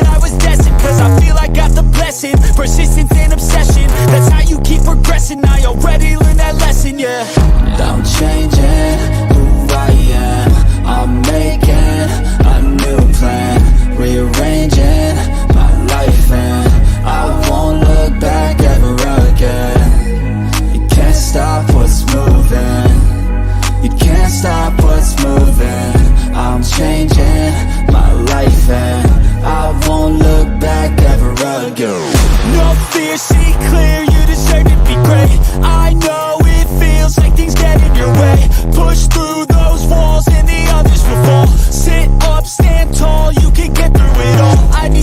that I was destined, cause I feel I got the blessing. Persistence and obsession, that's how you keep progressing. I already learned that lesson, yeah. I'm changing who I am. I'm making a new plan, rearranging my life, and I won't look back ever again. You can't stop what's moving, you can't stop what's moving. I'm changing my life and I won't look back ever again. No fear, see clear.